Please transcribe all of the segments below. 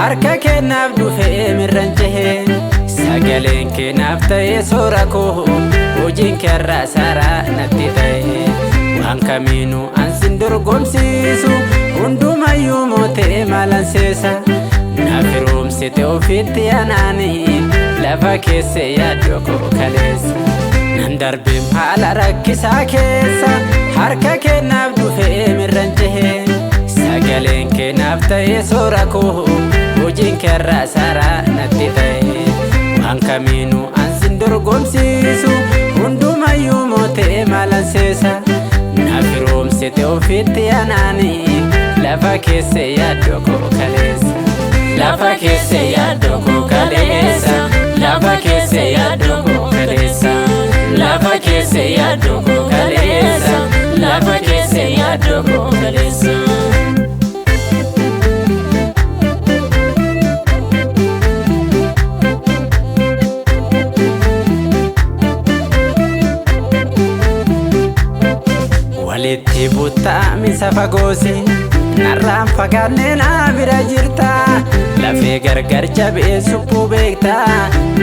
harka kennaaf dhufee mirranjehee sagaleen kennaaf ta'ee soora koo hojiin kerraa saaraa natti ta'e waan kamiinuu ansin dorgomsiisu hundumayyuu mootee maalanseessa na firoomsite ofitti anaanii lafa keessa yaaddoo koo kaleessa nan darbeem haala rakkisaa keessa harka kennaaf dhufee mirranjehee sagaleen kennaaf ta'ee soora koo hojiin kerraa saaraa natti ta'e waan kamiinuu ansin dorgomsiisu hundumayyuu mootee maalanseessa na firoomsite ofitti anaanii lafa keessa yaaddoo koo kaleessa lafa keessa yaaddoo koo kaleessa lafa keessa yaaddoo koo kaleessa lafa keessa yaaddoo koo kaleessa lafa keessa yaaddoo koo kaleessa. walitti buttaami safa goosi narraan fagaannee naa bira jirta lafee gargar jabee suphuu beekta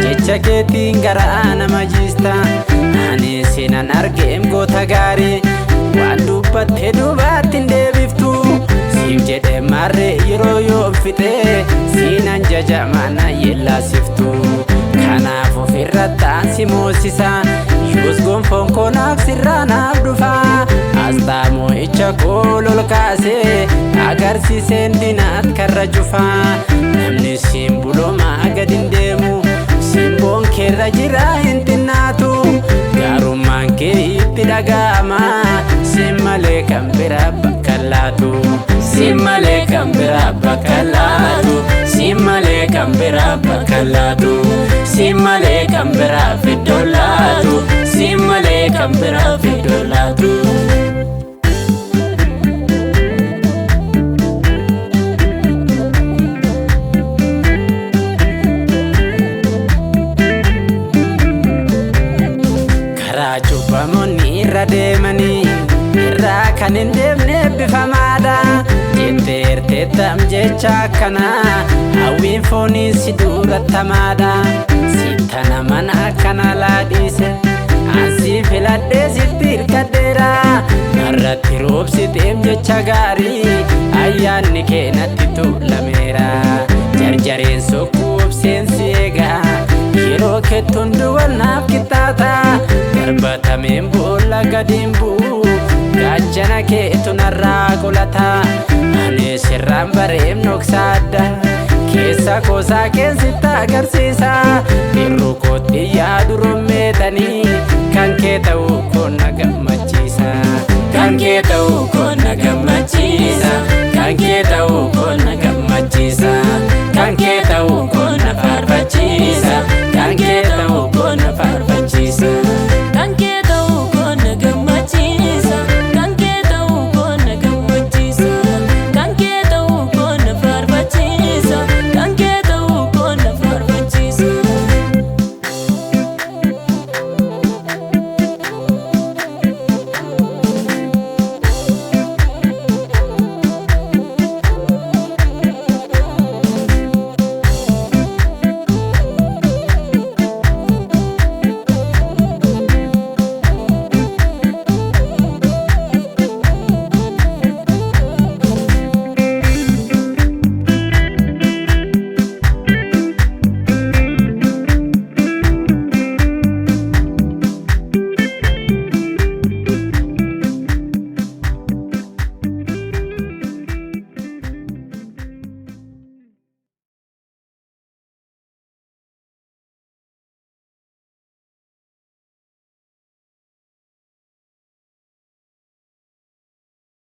jecha keetiin garaa nama jiista ani sinan argeem goota gaarii waan dubbattee duubaatti hin deebiftu siif jedhee marree yeroo yoo fixee sinan jajamaa na yellaasiftu kanaaf ofirrattaan si moosisa yoos gonfoon koo naaf sirraa naaf dhufaa asxaa moo'icha koo lol kaasee agarsiiseen dinaat karra cufaa namni siin buloomaa gad hin deemu simboon keerra jira hin xinnaatu gaarummaan kee itti dhaga'ama siin malee kan biraa bakka laatu siin malee kan biraa bakka laatu siin malee kan biraa bakka laatu siin malee kan biraa fiddoo laatu siin malee kan biraa fiddoo laatu. karaa cubbamoonni irra deemanii irraa kan hin deemne bifamaadha jettee erteettam jecha akkanaa hawwiin foonii si duurattamaadha sittana mana akkana laadhiise ansii filadhee sitti hirkadheera narratti roobsiteem jecha gaarii ayyaanni kee natti tuulameera jarjareen sokkuubseen si eegaa yeroo kettuun duwwannaaf qixxaata darbatameen boolla gadiin bu'u gaachana keetu narraa qolata ani sirraan bareem noksaadda keessa koosaa keessitti agarsiisa dirruu kootti yaadu rommeetanii kan kee ta'uu koo na gammachiisa kan kee ta'uu koo na gammachiisa kan kee ta'uu koo na gammachiisa.